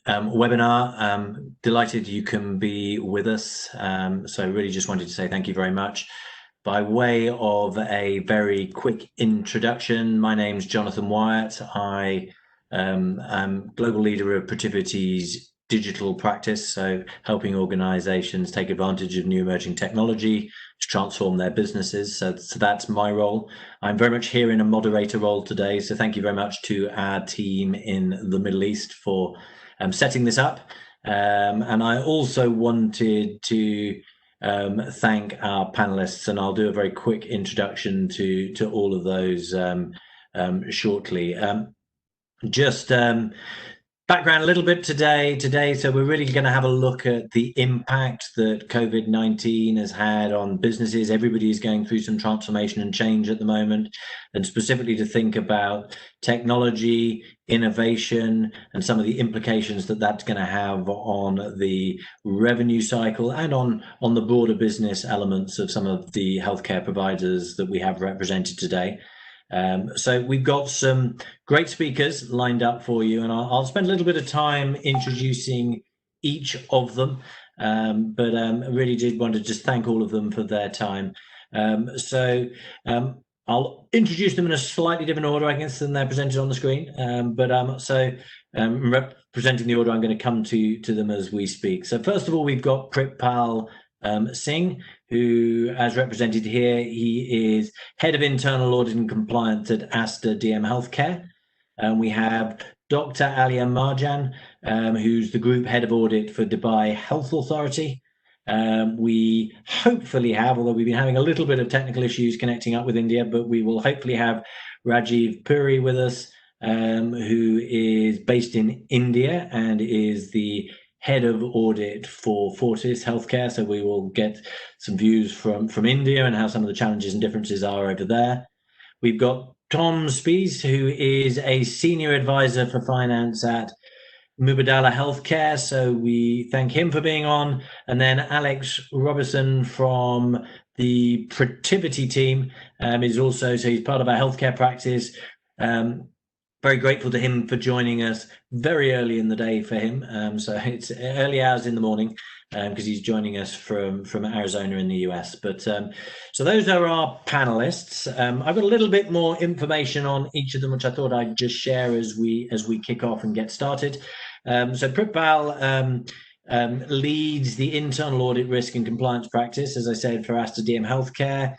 webinar. Delighted you can be with us. So really just wanted to say thank you very much. By way of a very quick introduction, my name's Jonathan Wyatt. I am global leader of Protivity's digital practice, so helping organizations take advantage of new emerging technology to transform their businesses. So that's my role. I'm very much here in a moderator role today, so thank you very much to our team in the Middle East for setting this up. And I also wanted to thank our panelists, and I'll do a very quick introduction to all of those shortly. Just background a little bit today. So we're really going to have a look at the impact that COVID-19 has had on businesses. Everybody is going through some transformation and change at the moment, and specifically to think about technology, innovation, and some of the implications that that's going to have on the revenue cycle and on the broader business elements of some of the healthcare providers that we have represented today. So we've got some great speakers lined up for you, and I'll spend a little bit of time introducing each of them, but I really did want to just thank all of them for their time. I'll introduce them in a slightly different order, I guess, than they're presented on the screen, representing the order, I'm going to come to them as we speak. So first of all, we've got Prithpal Singh, who, as represented here, he is Head of Internal Audit and Compliance at Aster DM Healthcare. We have Dr. Alia Marjan, who's the Group Head of Audit for Dubai Health Authority. We hopefully have, although we've been having a little bit of technical issues connecting up with India, but we will hopefully have Rajiv Puri with us, who is based in India and is the Head of Audit for Fortis Healthcare. So we will get some views from India and how some of the challenges and differences are over there. We've got Tom Spies, who is a Senior Advisor for Finance at Mubadala Healthcare. So we thank him for being on. And then Alex Robertson from the Protivity team is also, so he's part of our healthcare practice. Very grateful to him for joining us very early in the day for him. So it's early hours in the morning because he's joining us from Arizona in the US. But so those are our panelists. I've got a little bit more information on each of them, which I thought I'd just share as we kick off and get started. So Prithpal leads the internal audit risk and compliance practice, as I said, for Aster DM Healthcare.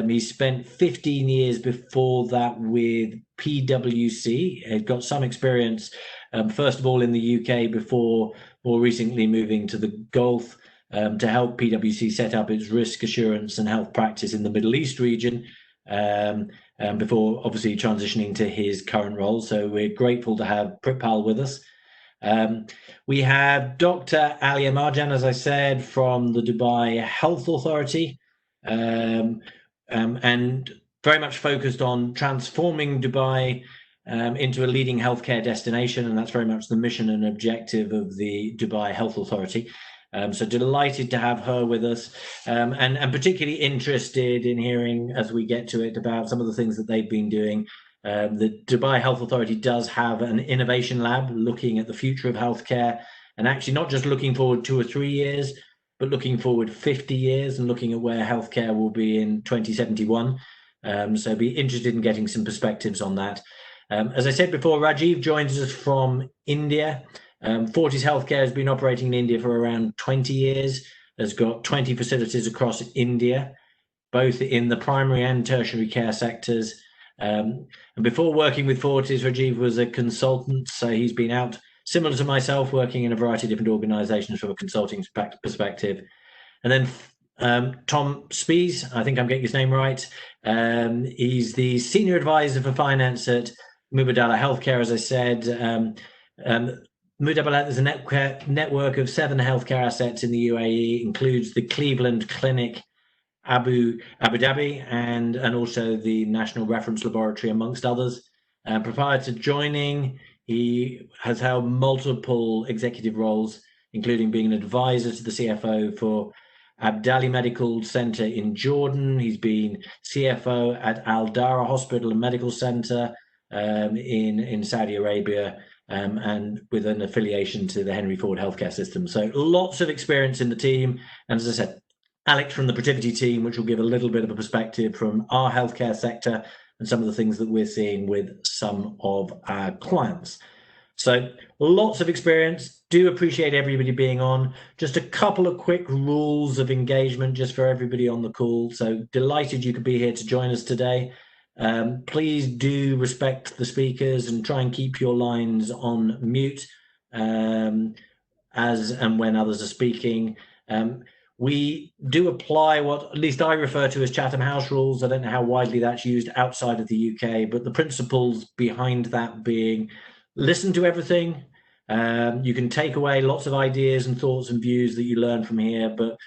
He spent 15 years before that with PwC. He'd got some experience, first of all in the UK, before more recently moving to the Gulf to help PwC set up its risk assurance and health practice in the Middle East region, before obviously transitioning to his current role. So we're grateful to have Prithpal with us. We have Dr. Alia Marjan, as I said, from the Dubai Health Authority. And very much focused on transforming Dubai into a leading healthcare destination, and that's very much the mission and objective of the Dubai Health Authority. So delighted to have her with us, and particularly interested in hearing, as we get to it, about some of the things that they've been doing. The Dubai Health Authority does have an innovation lab looking at the future of healthcare, and actually not just looking forward 2 or 3 years, but looking forward 50 years and looking at where healthcare will be in 2071. So be interested in getting some perspectives on that. As I said before, Rajiv joins us from India. Fortis Healthcare has been operating in India for around 20 years, has got 20 facilities across India, both in the primary and tertiary care sectors. And before working with Fortis, Rajiv was a consultant, so he's been out, similar to myself, working in a variety of different organizations from a consulting perspective. And then Tom Spies, I think I'm getting his name right. He's the Senior Advisor for Finance at Mubadala Healthcare, as I said. Mubadala is a network of 7 healthcare assets in the UAE, includes the Cleveland Clinic, Abu Dhabi, and also the National Reference Laboratory, amongst others. Prior to joining, he has held multiple executive roles, including being an advisor to the CFO for Abdali Medical Center in Jordan. He's been CFO at Al Dara Hospital and Medical Center in Saudi Arabia, and with an affiliation to the Henry Ford healthcare system. So lots of experience in the team. And as I said, Alex from the Protivity team, which will give a little bit of a perspective from our healthcare sector and some of the things that we're seeing with some of our clients. So lots of experience. Do appreciate everybody being on. Just a couple of quick rules of engagement just for everybody on the call. So delighted you could be here to join us today. Please do respect the speakers and try and keep your lines on mute as and when others are speaking. We do apply what at least I refer to as Chatham House rules. I don't know how widely that's used outside of the UK, but the principles behind that being listen to everything. You can take away lots of ideas and thoughts and views that you learn from here, but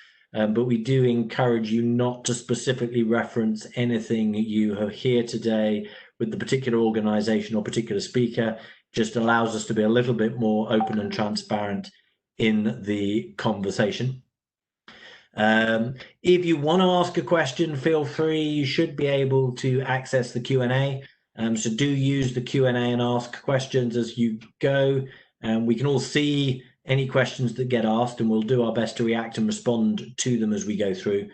we do encourage you not to specifically reference anything you hear today with the particular organization or particular speaker. Just allows us to be a little bit more open and transparent in the conversation. If you want to ask a question, feel free. You should be able to access the Q&A. So do use the Q&A and ask questions as you go. We can all see any questions that get asked, and we'll do our best to react and respond to them as we go through.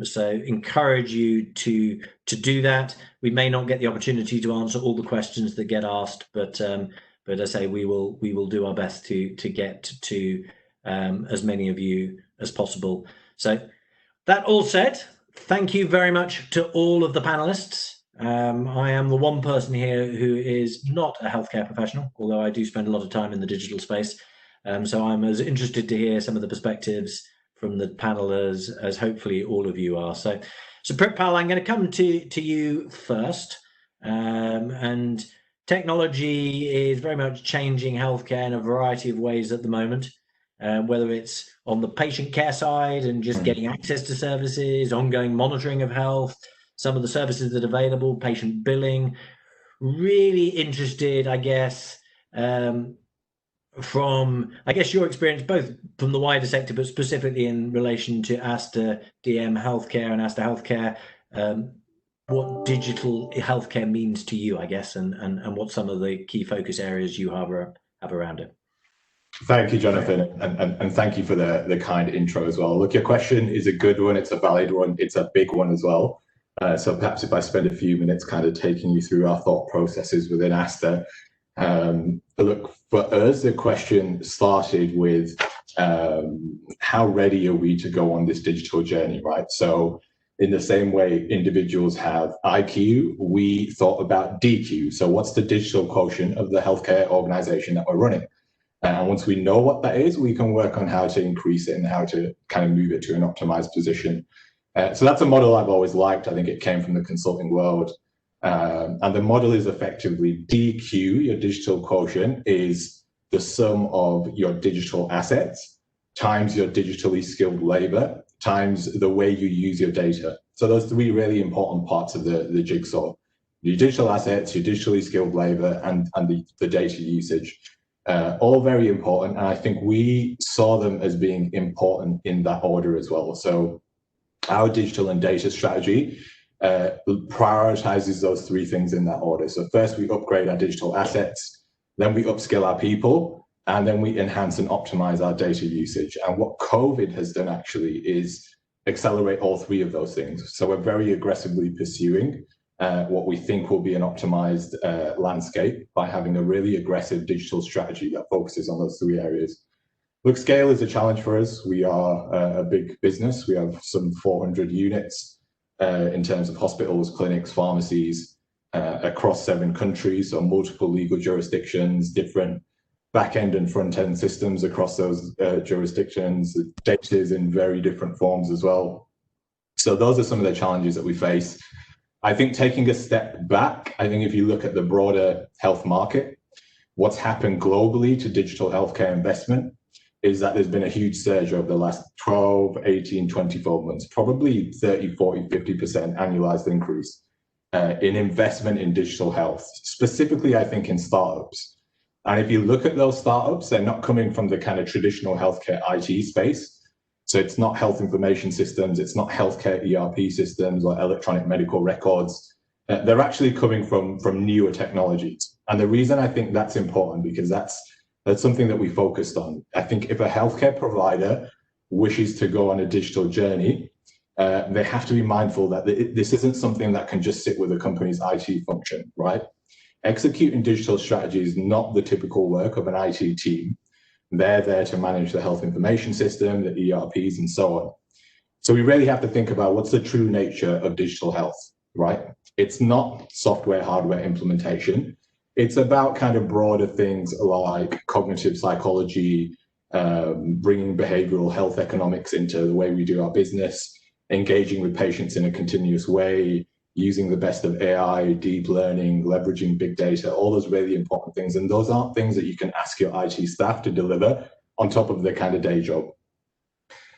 So encourage you to do that. We may not get the opportunity to answer all the questions that get asked, but I say we will do our best to get to as many of you as possible. So that all said, thank you very much to all of the panelists. I am the one person here who is not a healthcare professional, although I do spend a lot of time in the digital space. So I'm as interested to hear some of the perspectives from the panel as hopefully all of you are. So Pritpal, I'm going to come to you first. And technology is very much changing healthcare in a variety of ways at the moment. Whether it's on the patient care side and just getting access to services, ongoing monitoring of health, some of the services that are available, patient billing. Really interested, I guess, from your experience, both from the wider sector, but specifically in relation to Aster DM Healthcare and Aster Healthcare, what digital healthcare means to you, I guess, and what some of the key focus areas you have around it. Thank you, Jonathan, and thank you for the kind intro as well. Look, your question is a good one. It's a valid one. It's a big one as well. So perhaps if I spend a few minutes kind of taking you through our thought processes within Aster. Look, for us, the question started with how ready are we to go on this digital journey, right? So in the same way individuals have IQ, we thought about DQ. So what's the digital quotient of the healthcare organization that we're running? And once we know what that is, we can work on how to increase it and how to kind of move it to an optimized position. So that's a model I've always liked. I think it came from the consulting world. And the model is effectively DQ, your digital quotient, is the sum of your digital assets times your digitally skilled labor times the way you use your data. So those three really important parts of the jigsaw: your digital assets, your digitally skilled labor, and the data usage. All very important, and I think we saw them as being important in that order as well. So our digital and data strategy prioritizes those three things in that order. So first we upgrade our digital assets, then we upskill our people, and then we enhance and optimize our data usage. And what COVID has done actually is accelerate all three of those things. So we're very aggressively pursuing what we think will be an optimized landscape by having a really aggressive digital strategy that focuses on those three areas. Look, scale is a challenge for us. We are a big business. We have some 400 units in terms of hospitals, clinics, pharmacies across 7 countries, so multiple legal jurisdictions, different back-end and front-end systems across those jurisdictions. The data is in very different forms as well. So those are some of the challenges that we face. I think taking a step back, I think if you look at the broader health market, what's happened globally to digital healthcare investment is that there's been a huge surge over the last 12, 18, 24 months, probably 30, 40, 50% annualized increase in investment in digital health, specifically, I think, in startups. And if you look at those startups, they're not coming from the kind of traditional healthcare IT space. So it's not health information systems, it's not healthcare ERP systems or electronic medical records. They're actually coming from newer technologies. And the reason I think that's important, because that's something that we focused on. I think if a healthcare provider wishes to go on a digital journey, they have to be mindful that this isn't something that can just sit with a company's IT function, right? Executing digital strategy is not the typical work of an IT team. They're there to manage the health information system, the ERPs, and so on. So we really have to think about what's the true nature of digital health, right? It's not software, hardware implementation. It's about kind of broader things like cognitive psychology, bringing behavioral health economics into the way we do our business, engaging with patients in a continuous way, using the best of AI, deep learning, leveraging big data, all those really important things. And those aren't things that you can ask your IT staff to deliver on top of their kind of day job.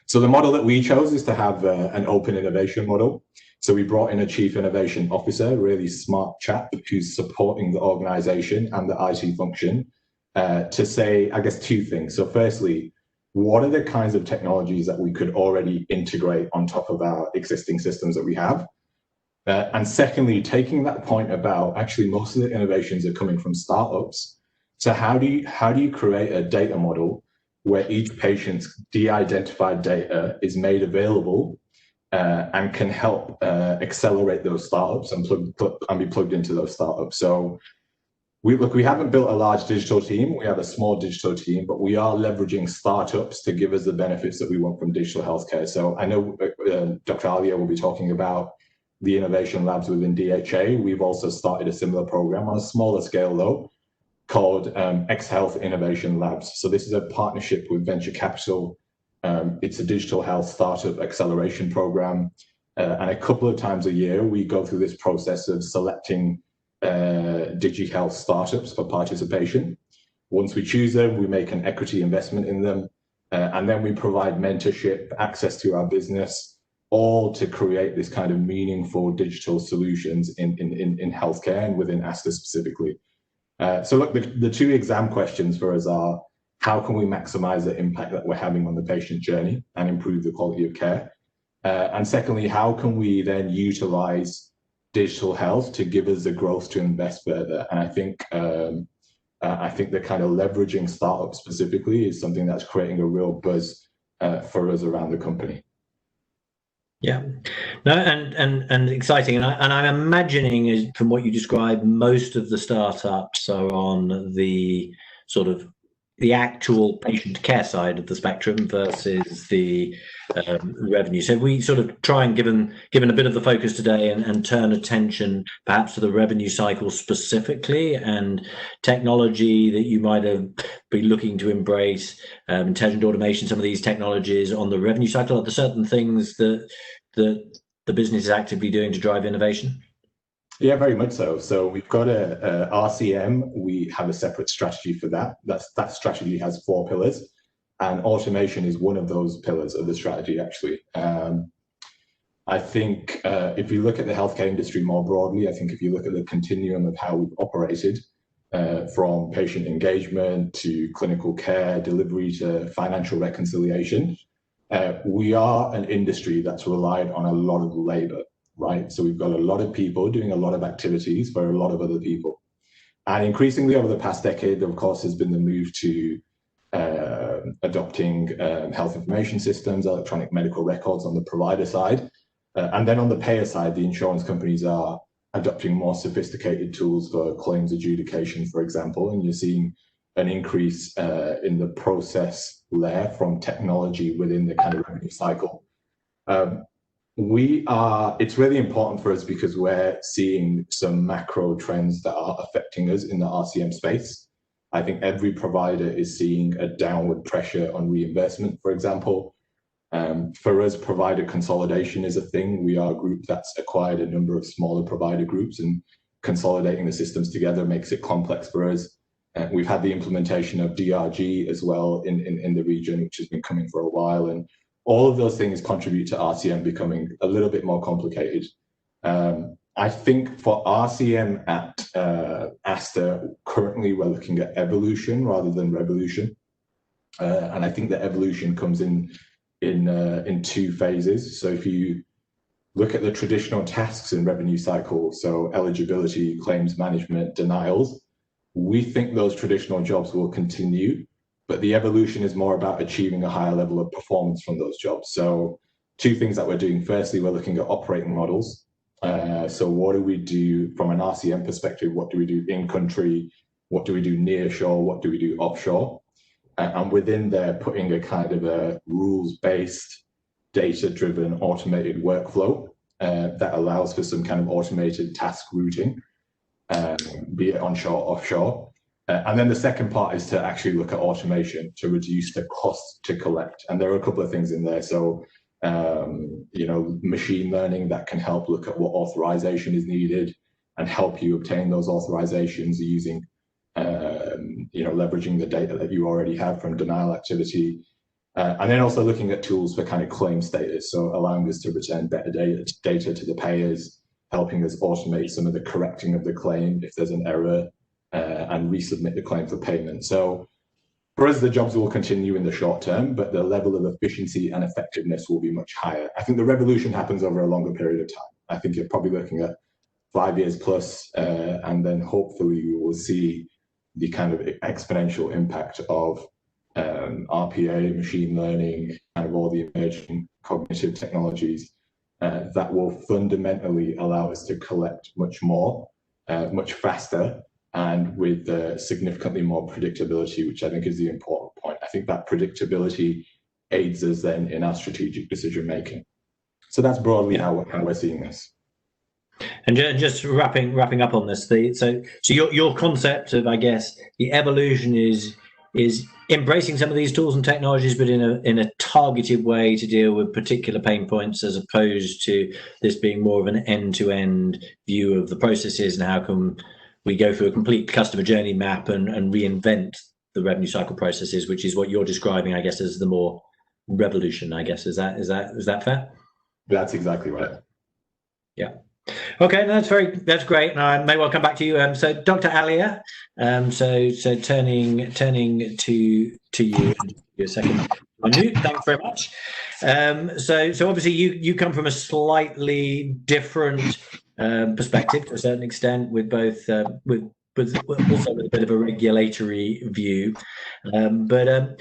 So the model that we chose is to have an open innovation model. So we brought in a chief innovation officer, a really smart chap who's supporting the organization and the IT function to say, I guess, two things. So firstly, what are the kinds of technologies that we could already integrate on top of our existing systems that we have? And secondly, taking that point about actually most of the innovations are coming from startups. So how do you create a data model where each patient's de-identified data is made available and can help accelerate those startups and be plugged into those startups? So we haven't built a large digital team. We have a small digital team, but we are leveraging startups to give us the benefits that we want from digital healthcare. So I know Dr. Alia will be talking about the innovation labs within DHA. We've also started a similar program on a smaller scale, though, called X Health Innovation Labs. So this is a partnership with venture capital. It's a digital health startup acceleration program. And a couple of times a year, we go through this process of selecting DigiHealth startups for participation. Once we choose them, we make an equity investment in them. And then we provide mentorship, access to our business, all to create this kind of meaningful digital solutions in healthcare and within Aster specifically. So look, the two exam questions for us are, how can we maximize the impact that we're having on the patient journey and improve the quality of care? And secondly, how can we then utilize digital health to give us the growth to invest further? And I think the kind of leveraging startups specifically is something that's creating a real buzz for us around the company. Yeah, no, and exciting, and I'm imagining, from what you described, most of the startups are on the sort of the actual patient care side of the spectrum versus the revenue. So we sort of try and given a bit of the focus today and turn attention perhaps to the revenue cycle specifically and technology that you might have been looking to embrace, intelligent automation, some of these technologies on the revenue cycle. Are there certain things that the business is actively doing to drive innovation? Yeah, very much so. So we've got a RCM. We have a separate strategy for that. That strategy has 4 pillars, and automation is one of those pillars of the strategy, actually. I think if you look at the healthcare industry more broadly, I think if you look at the continuum of how we've operated, from patient engagement to clinical care delivery to financial reconciliation, we are an industry that's relied on a lot of labor. Right, so we've got a lot of people doing a lot of activities for a lot of other people, and increasingly over the past decade, of course, has been the move to adopting health information systems, electronic medical records on the provider side, and then on the payer side, the insurance companies are adopting more sophisticated tools for claims adjudication, for example, and you're seeing an increase in the process layer from technology within the kind of revenue cycle. It's really important for us because we're seeing some macro trends that are affecting us in the RCM space. I think every provider is seeing a downward pressure on reimbursement, for example. For us, provider consolidation is a thing. We are a group that's acquired a number of smaller provider groups, and consolidating the systems together makes it complex for us. We've had the implementation of DRG as well in the region, which has been coming for a while, and all of those things contribute to RCM becoming a little bit more complicated. I think for RCM at Aster, currently we're looking at evolution rather than revolution. And I think the evolution comes in 2 phases. So if you look at the traditional tasks in revenue cycle, so eligibility, claims management, denials, we think those traditional jobs will continue, but the evolution is more about achieving a higher level of performance from those jobs. So two things that we're doing. Firstly, we're looking at operating models. So what do we do from an RCM perspective? What do we do in country? What do we do near shore? What do we do offshore? And within there, putting a kind of a rules-based, data-driven, automated workflow that allows for some kind of automated task routing, be it onshore, offshore. And then the second part is to actually look at automation to reduce the cost to collect. And there are a couple of things in there. So, machine learning that can help look at what authorization is needed and help you obtain those authorizations using, leveraging the data that you already have from denial activity. And then also looking at tools for kind of claim status. So allowing us to return better data to the payers, helping us automate some of the correcting of the claim if there's an error, and resubmit the claim for payment. So for us, the jobs will continue in the short term, but the level of efficiency and effectiveness will be much higher. I think the revolution happens over a longer period of time. I think you're probably looking at 5 years plus, and then hopefully we will see the kind of exponential impact of RPA, machine learning, kind of all the emerging cognitive technologies that will fundamentally allow us to collect much more, much faster, and with significantly more predictability, which I think is the important point. I think that predictability aids us then in our strategic decision making. So that's broadly how we're seeing this. And just wrapping up on this, so your concept of, I guess, the evolution is embracing some of these tools and technologies, but in a targeted way to deal with particular pain points, as opposed to this being more of an end-to-end view of the processes and how can we go through a complete customer journey map and reinvent the revenue cycle processes, which is what you're describing, I guess, as the more revolution. I guess is that fair? That's exactly right. Yeah. Okay, no, that's great. And I may well come back to you. So Dr. Alia, so turning to you in a second. Thanks very much. So obviously you come from a slightly different perspective to a certain extent, with both with also with a bit of a regulatory view. But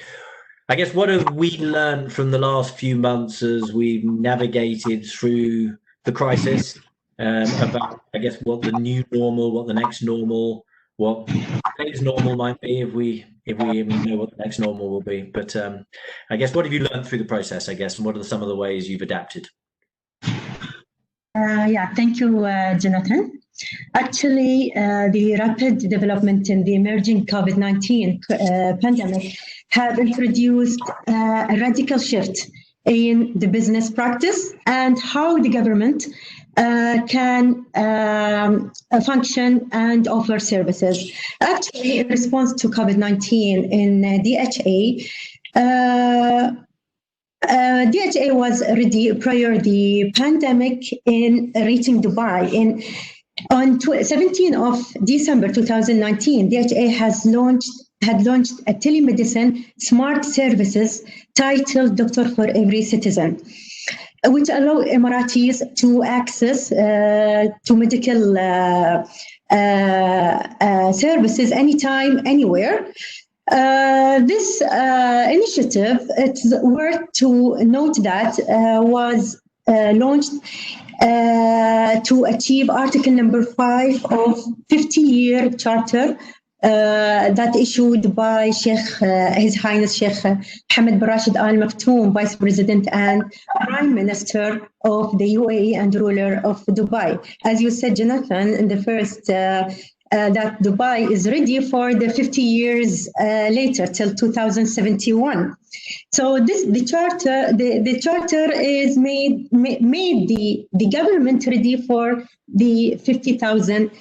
I guess what have we learned from the last few months as we've navigated through the crisis? About, I guess, what the new normal, what the next normal, what today's normal might be, if we even know what the next normal will be. But I guess, what have you learned through the process, I guess, and what are some of the ways you've adapted? Thank you, Jonathan. Actually, the rapid development in the emerging COVID-19 pandemic have introduced a radical shift in the business practice and how the government can function and offer services. Actually, in response to COVID-19 in DHA, DHA was ready prior the pandemic in reaching Dubai. On 17th of December 2019, DHA had launched a telemedicine smart services titled Doctor for Every Citizen, which allow Emiratis to access to medical services anytime, anywhere. This initiative, it's worth to note that was launched to achieve Article number 5 of 50-year Charter that issued by His Highness Sheikh Mohammed bin Rashid Al Maktoum, Vice President and Prime Minister of the UAE and ruler of Dubai. As you said, Jonathan, in the first, that Dubai is ready for the 50 years later, till 2071. So the charter is made the government ready for the 50,000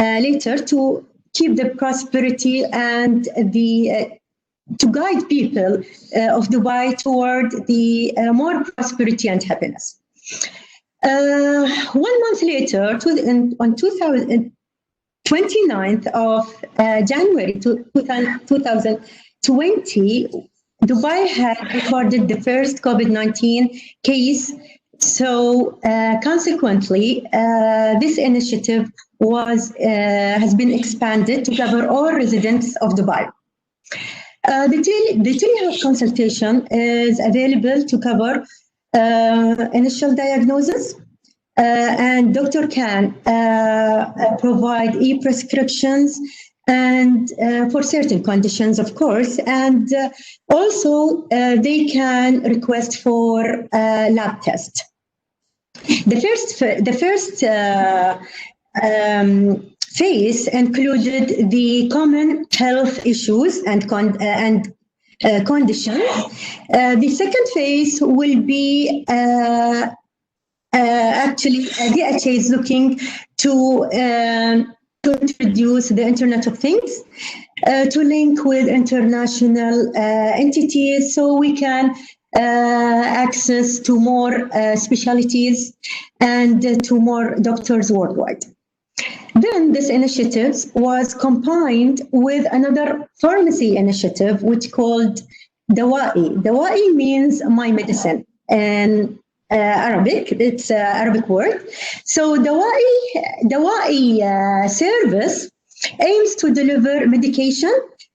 later to keep the prosperity and to guide people of Dubai toward the more prosperity and happiness. 1 month later, on 29th of January 2020, Dubai had recorded the first COVID-19 case. So consequently, this initiative has been expanded to cover all residents of Dubai. The telehealth consultation is available to cover initial diagnosis, and doctor can provide e-prescriptions and for certain conditions, of course, and also they can request for lab tests. The first phase included the common health issues and conditions. The second phase will be actually DHA is looking to introduce the Internet of Things, to link with international entities so we can access to more specialties and to more doctors worldwide. Then this initiative was combined with another pharmacy initiative which called Dawa'i. Dawa'i means my medicine in Arabic. It's an Arabic word. So Dawa'i service aims to deliver medication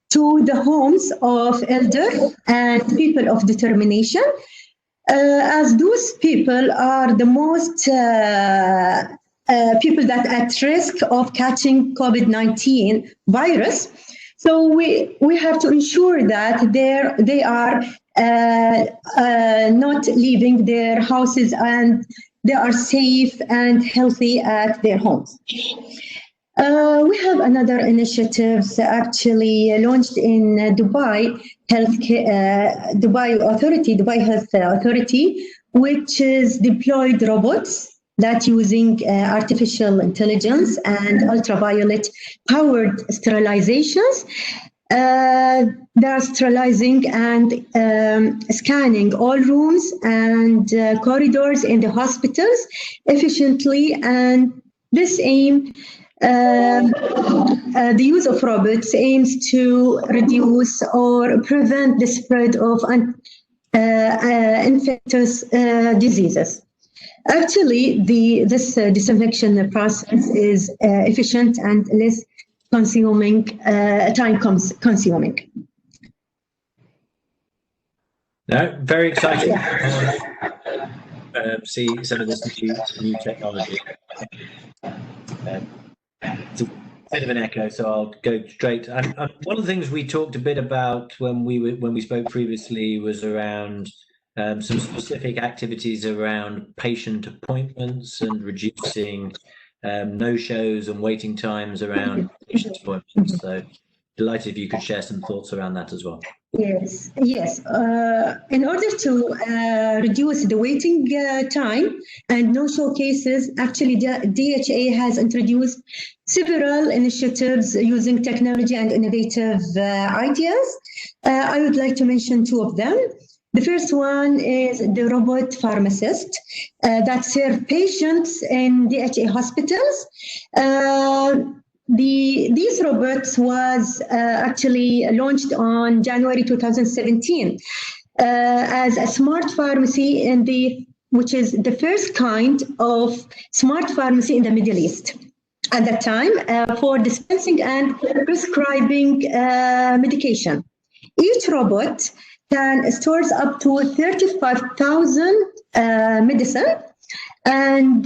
to the homes of elders and people of determination, as those people are the most people that are at risk of catching COVID-19 virus. So we have to ensure that they are not leaving their houses and they are safe and healthy at their homes. We have another initiative actually launched in Dubai Health Authority, which is deployed robots that using artificial intelligence and ultraviolet powered sterilizations. They are sterilizing and scanning all rooms and corridors in the hospitals efficiently, and this the use of robots aims to reduce or prevent the spread of infectious diseases. Actually, this disinfection process is efficient and less time consuming. No, very exciting. See some of this new technology. It's a bit of an echo, so I'll go straight. One of the things we talked a bit about when we spoke previously was around some specific activities around patient appointments and reducing no-shows and waiting times around patient appointments. So delighted if you could share some thoughts around that as well. Yes. In order to reduce the waiting time and no-show cases, actually DHA has introduced several initiatives using technology and innovative ideas. I would like to mention two of them. The first one is the robot pharmacist that serve patients in DHA hospitals. These robots was actually launched on January 2017 as a smart pharmacy which is the first kind of smart pharmacy in the Middle East at that time for dispensing and prescribing medication. Each robot can stores up to 35,000 medicine and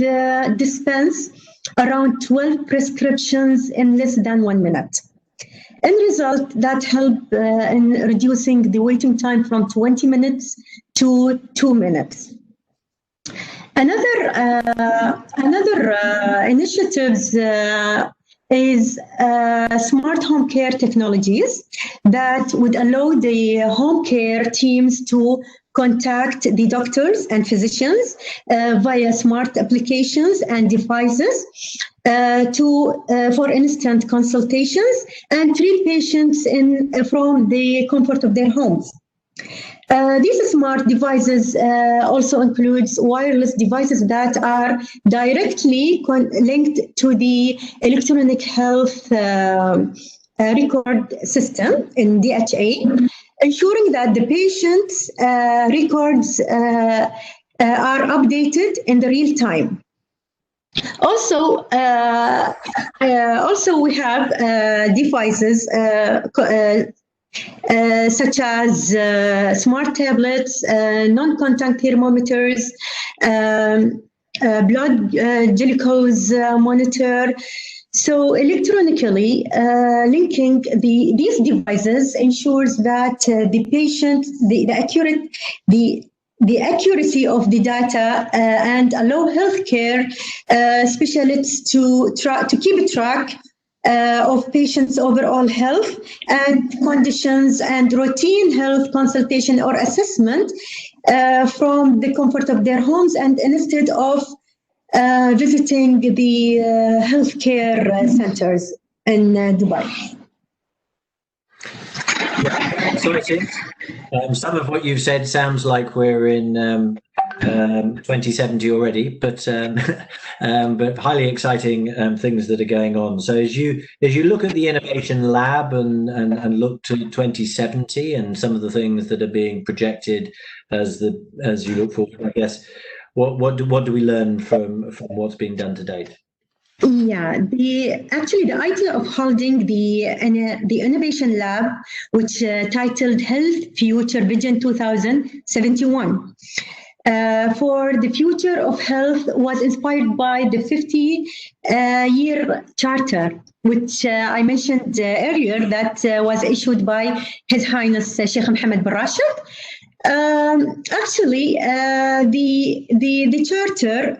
dispense around 12 prescriptions in less than 1 minute. In result, that helped in reducing the waiting time from 20 minutes to 2 minutes. Another initiatives is smart home care technologies that would allow the home care teams to contact the doctors and physicians via smart applications and devices for instant consultations and treat patients from the comfort of their homes. These smart devices also includes wireless devices that are directly linked to the electronic health record system in DHA, ensuring that the patient's records are updated in the real time. Also, we have devices such as smart tablets, non-contact thermometers, blood glucose monitor. So electronically linking these devices ensures that the patient, the accuracy of the data and allow healthcare specialists to keep track of patients' overall health and conditions and routine health consultation or assessment from the comfort of their homes and instead of visiting the healthcare centers in Dubai. Yeah, exciting. Some of what you've said sounds like we're in 2070 already, but highly exciting things that are going on. So as you look at the innovation lab and look to 2070 and some of the things that are being projected as you look forward, I guess, what do we learn from what's being done to date? Yeah, the idea of holding the innovation lab, which titled Health Future Vision 2071. For the future of health was inspired by the 50-year charter, which I mentioned earlier, that was issued by His Highness Sheikh Mohammed bin Rashid. The charter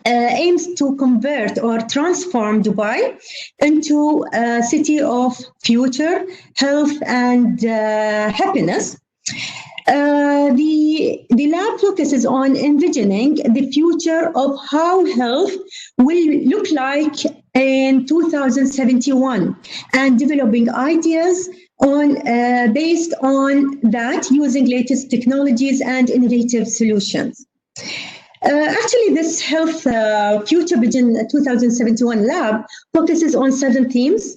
aims to convert or transform Dubai into a city of future health and happiness. The lab focuses on envisioning the future of how health will look like in 2071 and developing ideas based on that using latest technologies and innovative solutions. This Health Future Vision 2071 lab focuses on 7 themes,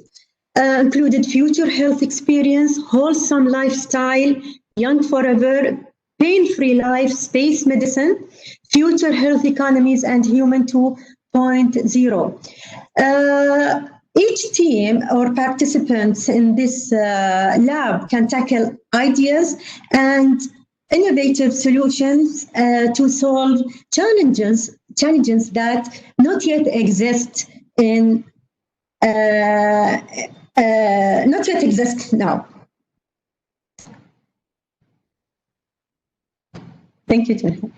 included future health experience, wholesome lifestyle, young forever, pain-free life, space medicine, future health economies, and human 2.0. Each team or participants in this lab can tackle ideas and innovative solutions to solve challenges that not yet exist now. Thank you, Jonathan.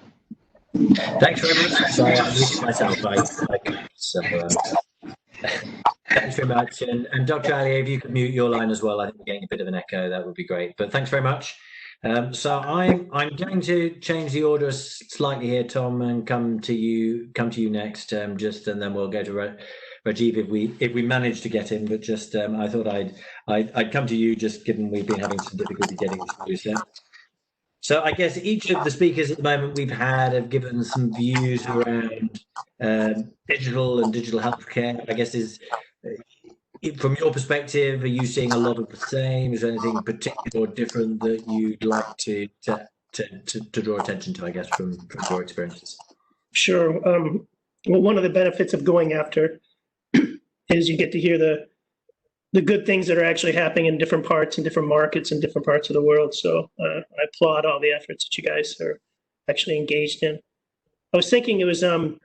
Thanks very much. Sorry, I muted myself. Thanks very much. And Dr. Ali, if you could mute your line as well, I think we're getting a bit of an echo. That would be great. But thanks very much. So I'm going to change the order slightly here, Tom, and come to you next. And then we'll go to Rajiv if we manage to get him. But just I thought I'd come to you, just given we've been having some difficulty getting this through. So I guess each of the speakers at the moment we've had have given some views around digital and digital healthcare. I guess from your perspective, are you seeing a lot of the same? Is there anything particular or different that you'd like to draw attention to, I guess, from your experiences? Sure. Well, one of the benefits of going after is you get to hear the good things that are actually happening in different parts and different markets in different parts of the world. So I applaud all the efforts that you guys are actually engaged in. I was thinking it was, I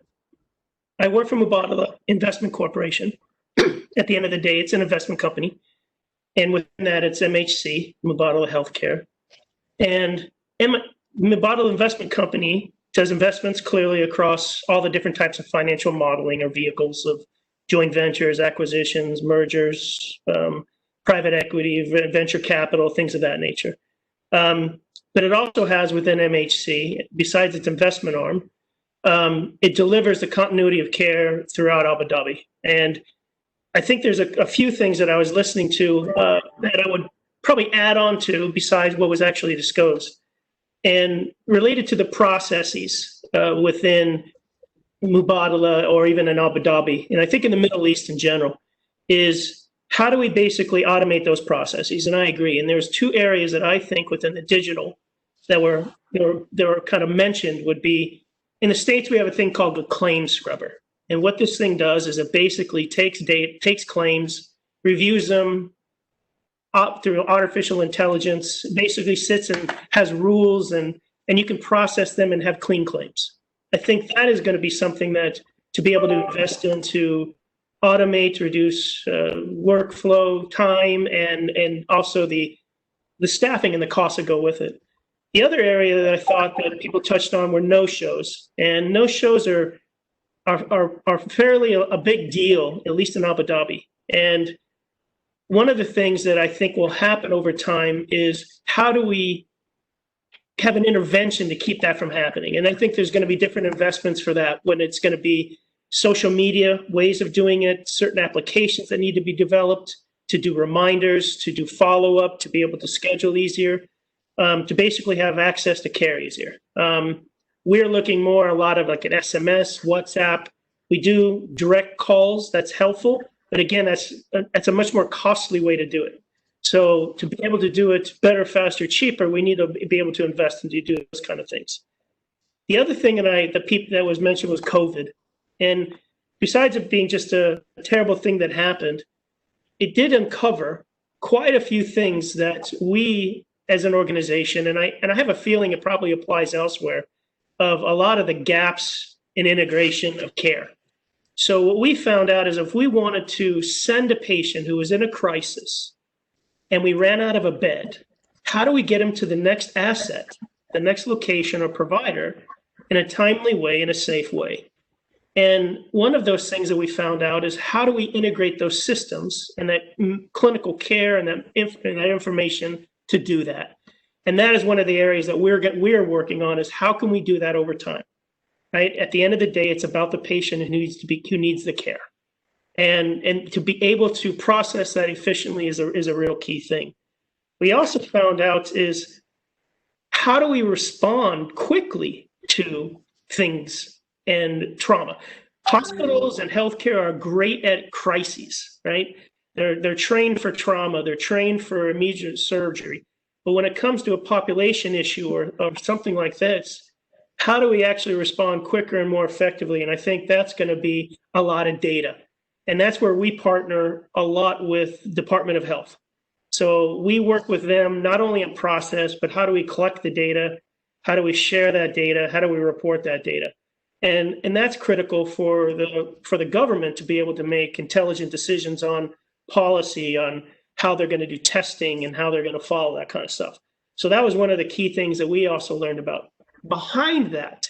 work for Mubadala Investment Corporation. At the end of the day, it's an investment company. And within that, it's MHC, Mubadala Healthcare. And Mubadala Investment Company does investments clearly across all the different types of financial modeling or vehicles of joint ventures, acquisitions, mergers, private equity, venture capital, things of that nature. But it also has within MHC, besides its investment arm, it delivers the continuity of care throughout Abu Dhabi. And I think there's a few things that I was listening to that I would probably add on to besides what was actually disclosed. And related to the processes within Mubadala or even in Abu Dhabi, and I think in the Middle East in general, is how do we basically automate those processes? And I agree. And there's 2 areas that I think within the digital that were kind of mentioned would be in the States, we have a thing called the claim scrubber. And what this thing does is it basically takes claims, reviews them up through artificial intelligence, basically sits and has rules, and you can process them and have clean claims. I think that is going to be something that to be able to invest in to automate, reduce workflow time, and also the staffing and the costs that go with it. The other area that I thought that people touched on were no-shows, and no-shows are fairly a big deal, at least in Abu Dhabi. And one of the things that I think will happen over time is how do we have an intervention to keep that from happening? And I think there's going to be different investments for that, when it's going to be social media, ways of doing it, certain applications that need to be developed to do reminders, to do follow-up, to be able to schedule easier, to basically have access to care easier. We're looking more a lot of like an SMS, WhatsApp. We do direct calls. That's helpful. But again, that's a much more costly way to do it. So to be able to do it better, faster, cheaper, we need to be able to invest and to do those kind of things. The other thing that was mentioned was COVID. And besides it being just a terrible thing that happened, it did uncover quite a few things that we as an organization, and I have a feeling it probably applies elsewhere, of a lot of the gaps in integration of care. So what we found out is if we wanted to send a patient who was in a crisis and we ran out of a bed, how do we get him to the next asset, the next location or provider in a timely way, in a safe way? And one of those things that we found out is how do we integrate those systems and that clinical care and that information to do that? And that is one of the areas that we're working on, is how can we do that over time? Right? At the end of the day, it's about the patient who needs the care, and to be able to process that efficiently is a real key thing. We also found out is how do we respond quickly to things and trauma. Hospitals and healthcare are great at crises, right? They're trained for trauma, they're trained for immediate surgery. But when it comes to a population issue or something like this, how do we actually respond quicker and more effectively? And I think that's going to be a lot of data. And that's where we partner a lot with Department of Health. So we work with them not only in process, but how do we collect the data? How do we share that data? How do we report that data? And that's critical for the government to be able to make intelligent decisions on policy, on how they're going to do testing and how they're going to follow that kind of stuff. So that was one of the key things that we also learned about. Behind that,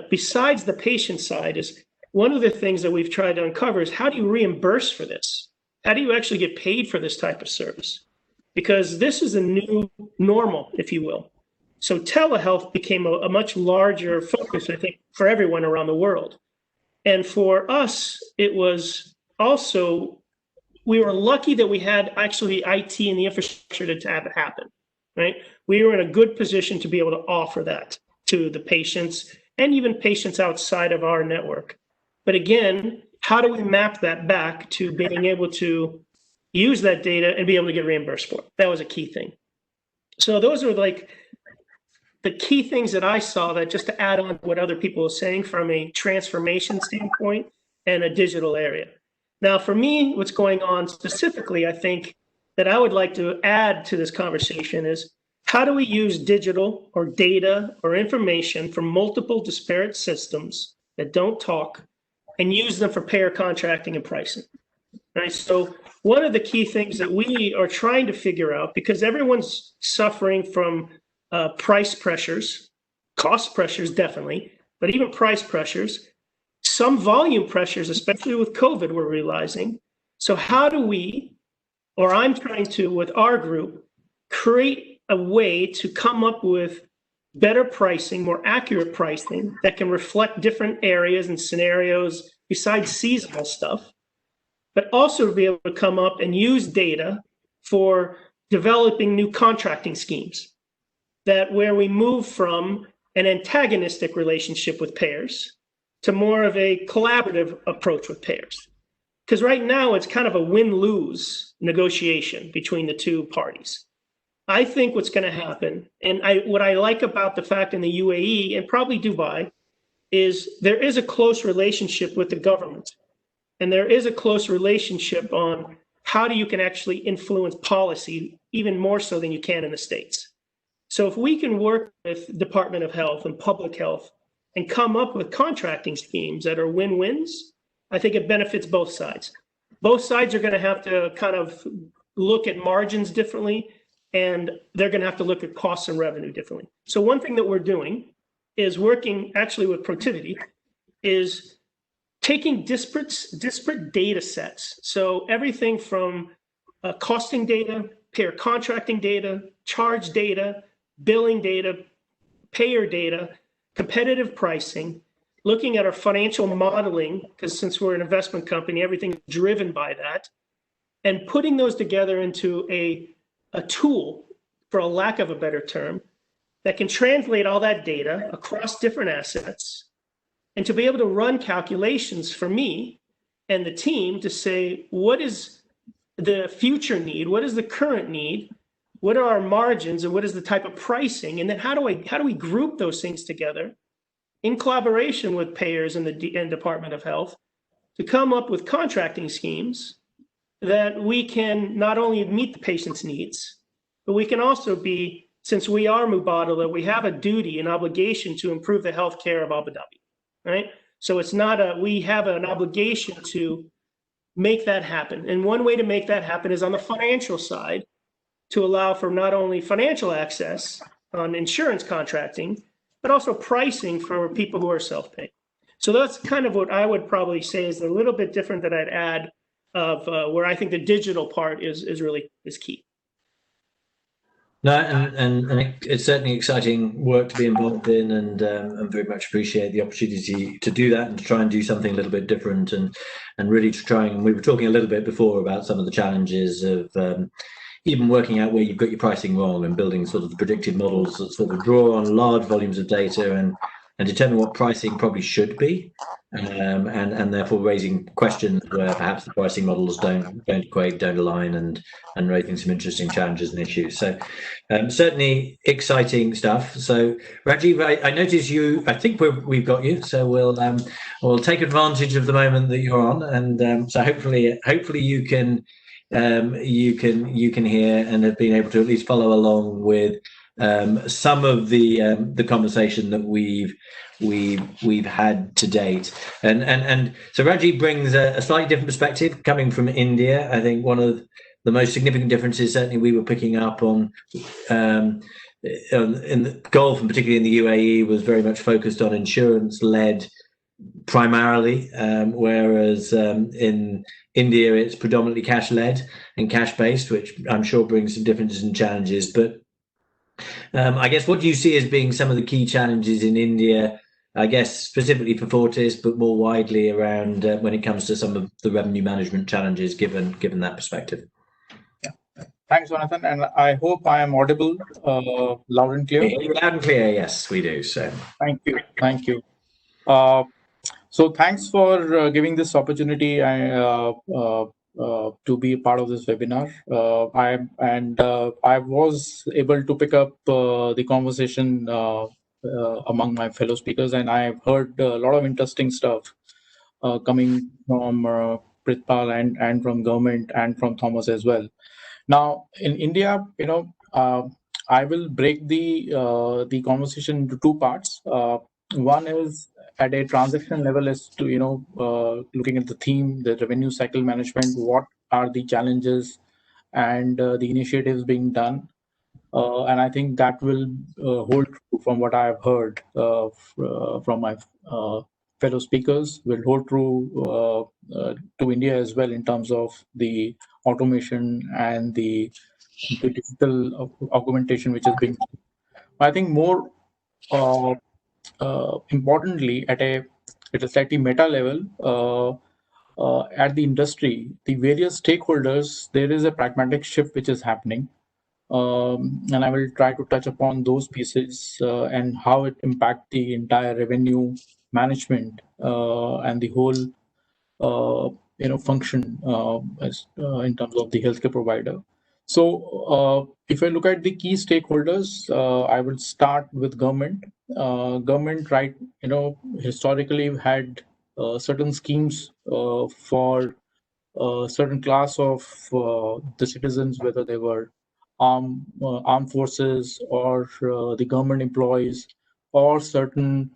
besides the patient side, is one of the things that we've tried to uncover is how do you reimburse for this? How do you actually get paid for this type of service? Because this is a new normal, if you will. So telehealth became a much larger focus, I think, for everyone around the world. And for us, it was also, we were lucky that we had actually IT and the infrastructure to have it happen, right? We were in a good position to be able to offer that to the patients and even patients outside of our network. But again, how do we map that back to being able to use that data and be able to get reimbursed for it? That was a key thing. So those are like the key things that I saw, that just to add on to what other people are saying from a transformation standpoint and a digital area. Now, for me, what's going on specifically, I think that I would like to add to this conversation is how do we use digital or data or information from multiple disparate systems that don't talk and use them for payer contracting and pricing, right? So one of the key things that we are trying to figure out, because everyone's suffering from price pressures, cost pressures definitely, but even price pressures, some volume pressures, especially with COVID, we're realizing. So how do we, or I'm trying to, with our group, create a way to come up with better pricing, more accurate pricing that can reflect different areas and scenarios besides seasonal stuff, but also to be able to come up and use data for developing new contracting schemes, that where we move from an antagonistic relationship with payers to more of a collaborative approach with payers. Because right now it's kind of a win-lose negotiation between the two parties. I think what's going to happen, and what I like about the fact in the UAE and probably Dubai, is there is a close relationship with the government, and there is a close relationship on how you can actually influence policy even more so than you can in the States. So if we can work with Department of Health and public health and come up with contracting schemes that are win-wins, I think it benefits both sides. Both sides are going to have to kind of look at margins differently, and they're going to have to look at costs and revenue differently. So one thing that we're doing is working actually with Protiviti is taking disparate data sets. So everything from costing data, payer contracting data, charge data, billing data, payer data, competitive pricing, looking at our financial modeling, because since we're an investment company, everything's driven by that, and putting those together into a tool, for a lack of a better term, that can translate all that data across different assets and to be able to run calculations for me and the team to say, what is the future need? What is the current need? What are our margins and what is the type of pricing? And then how do we group those things together in collaboration with payers and the Department of Health to come up with contracting schemes that we can not only meet the patient's needs, but we can also be, since we are Mubadala, we have a duty, an obligation to improve the healthcare of Abu Dhabi, right? So it's not we have an obligation to make that happen. And one way to make that happen is on the financial side, to allow for not only financial access on insurance contracting, but also pricing for people who are self-pay. So that's kind of what I would probably say is a little bit different that I'd add of where I think the digital part is key. No, and it's certainly exciting work to be involved in, and very much appreciate the opportunity to do that and to try and do something a little bit different, and really to try. And we were talking a little bit before about some of the challenges of even working out where you've got your pricing wrong and building sort of the predictive models that sort of draw on large volumes of data and determine what pricing probably should be, and therefore raising questions where perhaps the pricing models don't equate, don't align, and raising some interesting challenges and issues. So certainly exciting stuff. So Rajiv, I notice you. I think we've got you. So we'll take advantage of the moment that you're on, and so hopefully you can hear and have been able to at least follow along with some of the conversation that we've had to date, and so Rajiv brings a slightly different perspective coming from India. I think one of the most significant differences certainly we were picking up on in the Gulf and particularly in the UAE was very much focused on insurance-led primarily, whereas in India it's predominantly cash-led and cash-based, which I'm sure brings some differences and challenges. But I guess what do you see as being some of the key challenges in India, I guess specifically for Fortis, but more widely around when it comes to some of the revenue management challenges, given that perspective? Yeah. Thanks, Jonathan, and I hope I am audible, loud and clear. Loud and clear, yes, we do. So thank you. So thanks for giving this opportunity to be part of this webinar. I was able to pick up the conversation among my fellow speakers, and I've heard a lot of interesting stuff coming from Pritpal and from government and from Thomas as well. Now in India, I will break the conversation into two parts. One is at a transaction level as to looking at the theme, the revenue cycle management, what are the challenges and the initiatives being done, and I think that will hold true from what I have heard from my fellow speakers, will hold true to India as well in terms of the automation and the digital augmentation which is being done. I think more importantly, at a slightly meta level, at the industry, the various stakeholders, there is a pragmatic shift which is happening, and I will try to touch upon those pieces and how it impacts the entire revenue management and the whole function in terms of the healthcare provider. So if I look at the key stakeholders, I will start with government. Government, right, historically had certain schemes for certain class of the citizens, whether they were armed forces or the government employees or certain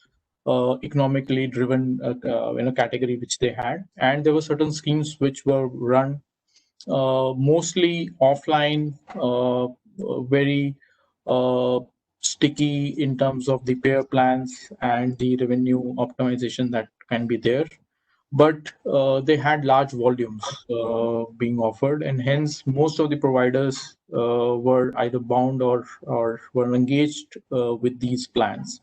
economically driven category which they had, and there were certain schemes which were run mostly offline, very sticky in terms of the payer plans and the revenue optimization that can be there. But they had large volumes being offered, and hence most of the providers were either bound or were engaged with these plans.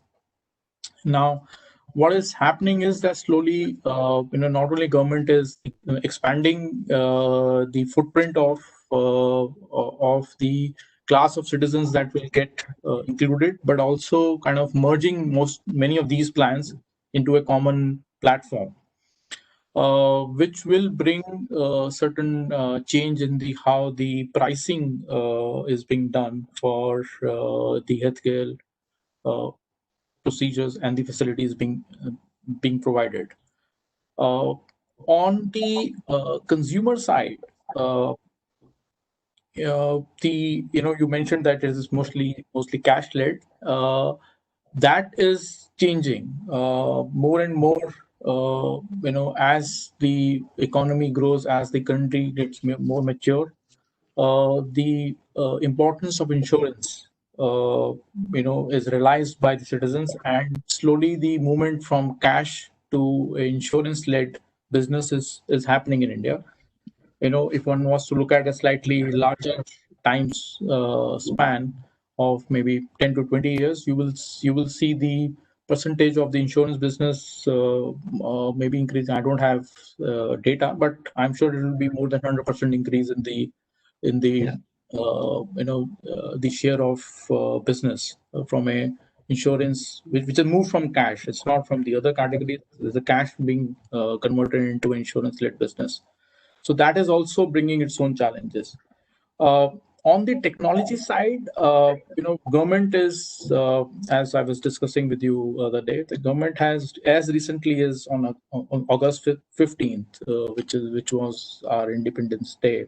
Now, what is happening is that slowly, not only government is expanding the footprint of the class of citizens that will get included, but also kind of merging many of these plans into a common platform, which will bring certain change in the how the pricing is being done for the healthcare procedures and the facilities being provided. On the consumer side, you mentioned that it is mostly cash led. That is changing more and more. As the economy grows, as the country gets more mature, the importance of insurance, is realized by the citizens, and slowly the movement from cash to insurance-led business is happening in India. If one was to look at a slightly larger times span of maybe 10 to 20 years, you will see the percentage of the insurance business maybe increasing. I don't have data, but I'm sure it will be more than 100% increase in the the share of business from a insurance which has moved from cash. It's not from the other categories. There's a cash being converted into insurance-led business. So that is also bringing its own challenges. On the technology side, government is, as I was discussing with you the other day, the government has, as recently as on August 15th, which was our Independence Day,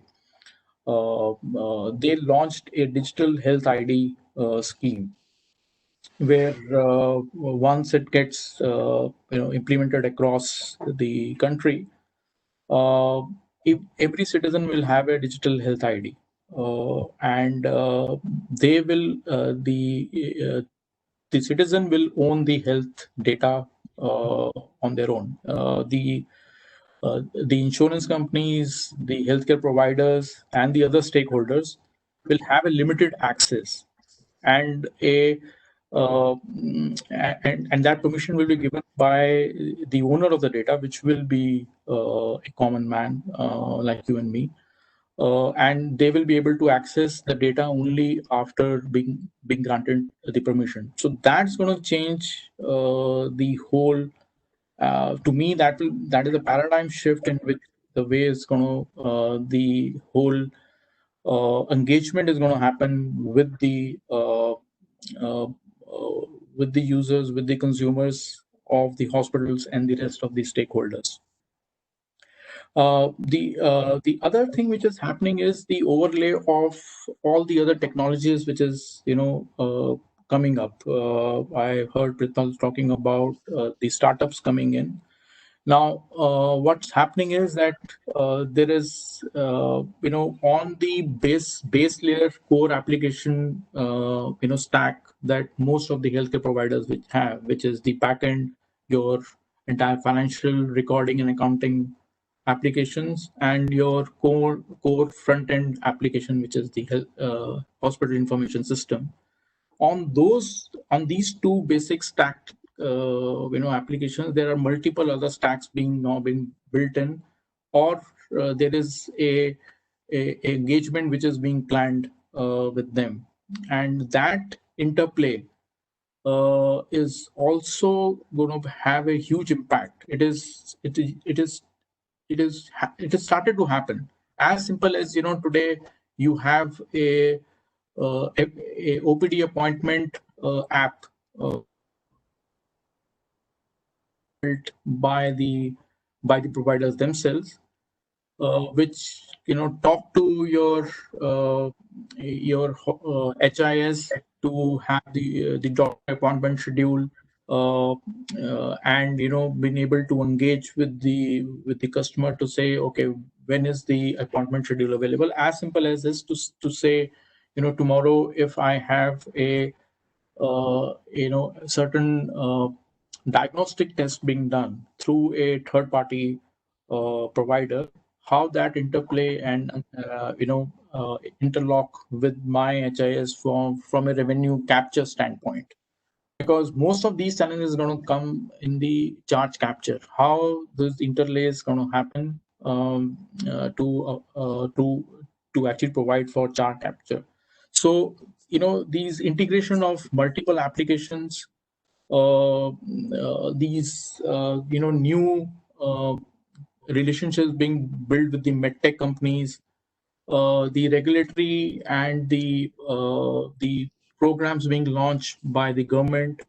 they launched a digital health ID scheme, where once it gets implemented across the country, every citizen will have a digital health ID, and they will the citizen will own the health data on their own. The insurance companies, the healthcare providers, and the other stakeholders will have a limited access, and and that permission will be given by the owner of the data, which will be a common man like you and me, and they will be able to access the data only after being granted the permission. So that's going to change the whole. To me, that is a paradigm shift in which the way it's going to the whole engagement is going to happen with the users, with the consumers of the hospitals and the rest of the stakeholders. The other thing which is happening is the overlay of all the other technologies which is coming up. I heard Prithal talking about the startups coming in. Now, what's happening is that there is, on the base layer core application, stack that most of the healthcare providers which is the backend, your entire financial recording and accounting applications, and your core front end application, which is the hospital information system. On these two basic stacked applications, there are multiple other stacks being built in, or there is a engagement which is being planned with them, and that interplay is also going to have a huge impact. It has started to happen. As simple as today you have a OPD appointment app built by the providers themselves, which talk to your HIS to have the doctor appointment schedule, and being able to engage with the customer to say, okay, when is the appointment schedule available? As simple as this, to say, tomorrow if I have a certain diagnostic test being done through a third party provider, how that interplay and interlock with my HIS from a revenue capture standpoint, because most of these challenges are going to come in the charge capture. How this interlay is going to happen to actually provide for charge capture. So these integration of multiple applications, these new relationships being built with the medtech companies, the regulatory and the programs being launched by the government.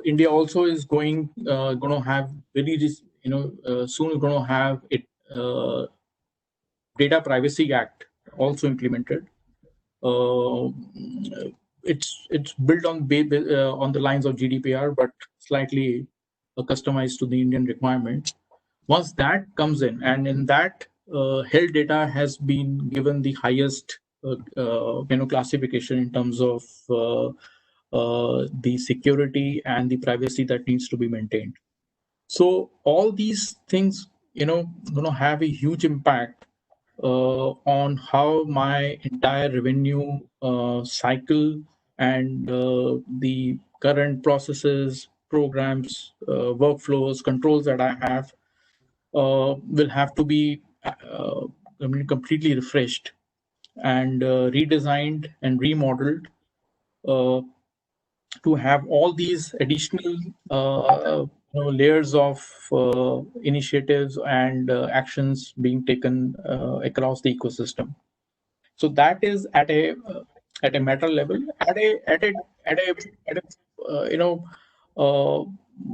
India also is going to have soon going to have it Data Privacy Act also implemented. It's built on the lines of GDPR, but slightly customized to the Indian requirements. Once that comes in, and in that health data has been given the highest classification in terms of the security and the privacy that needs to be maintained. So all these things going to have a huge impact on how my entire revenue cycle and the current processes, programs, workflows, controls that I have will have to be completely refreshed and redesigned and remodeled to have all these additional layers of initiatives and actions being taken across the ecosystem. So that is at a meta level. At a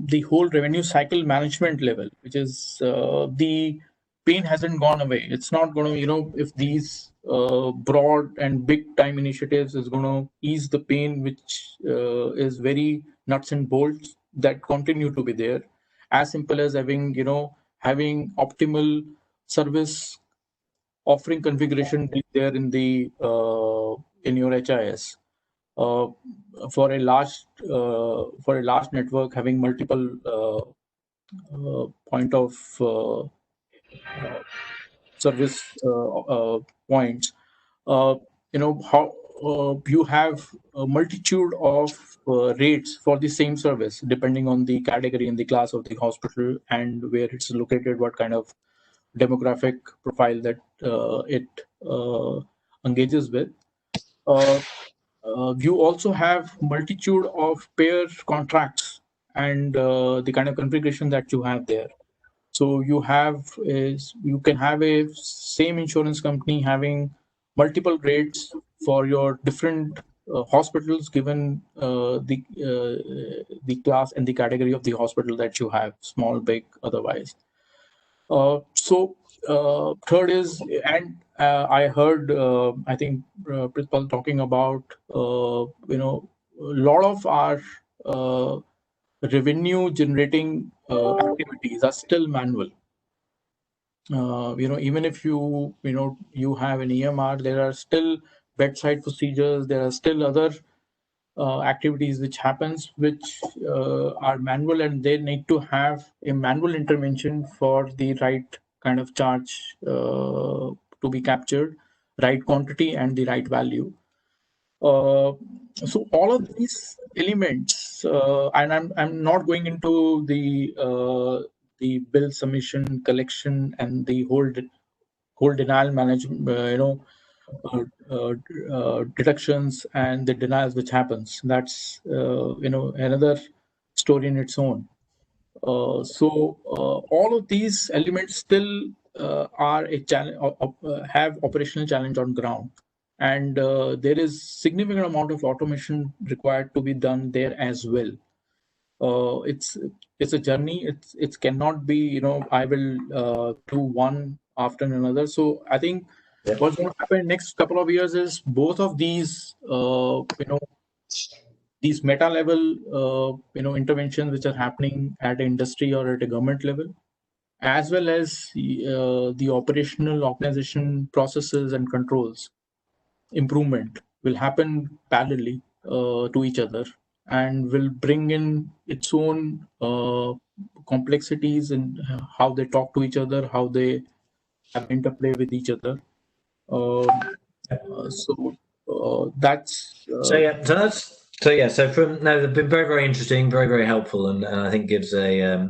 the whole revenue cycle management level, which is the pain hasn't gone away. It's not going to, if these broad and big time initiatives is going to ease the pain, which is very nuts and bolts that continue to be there. As simple as having optimal service offering configuration there in the in your HIS. For a large network having multiple point of service points, how you have a multitude of rates for the same service depending on the category and the class of the hospital and where it's located, what kind of demographic profile that it engages with. You also have multitude of pair contracts and the kind of configuration that you have there. So you can have a same insurance company having multiple rates for your different hospitals given the class and the category of the hospital that you have, small, big, otherwise. Third is, and I heard, I think Prithpal talking about, a lot of our revenue generating activities are still manual. Even if you have an EMR, there are still bedside procedures, there are still other activities which happens, which are manual, and they need to have a manual intervention for the right kind of charge to be captured, right quantity and the right value. So all of these elements, and I'm not going into the bill submission, collection, and the whole denial management, deductions and the denials which happens. That's another story in its own. So all of these elements still are a challenge, have operational challenge on ground, and there is significant amount of automation required to be done there as well. It's a journey. It cannot be, I will do one after another. So I think what's going to happen next couple of years is both of these these meta level interventions which are happening at industry or at a government level, as well as the operational organization processes and controls improvement will happen parallelly to each other, and will bring in its own complexities in how they talk to each other, how they have interplay with each other. That's so from now they've been very, very interesting, very, very helpful, and I think gives a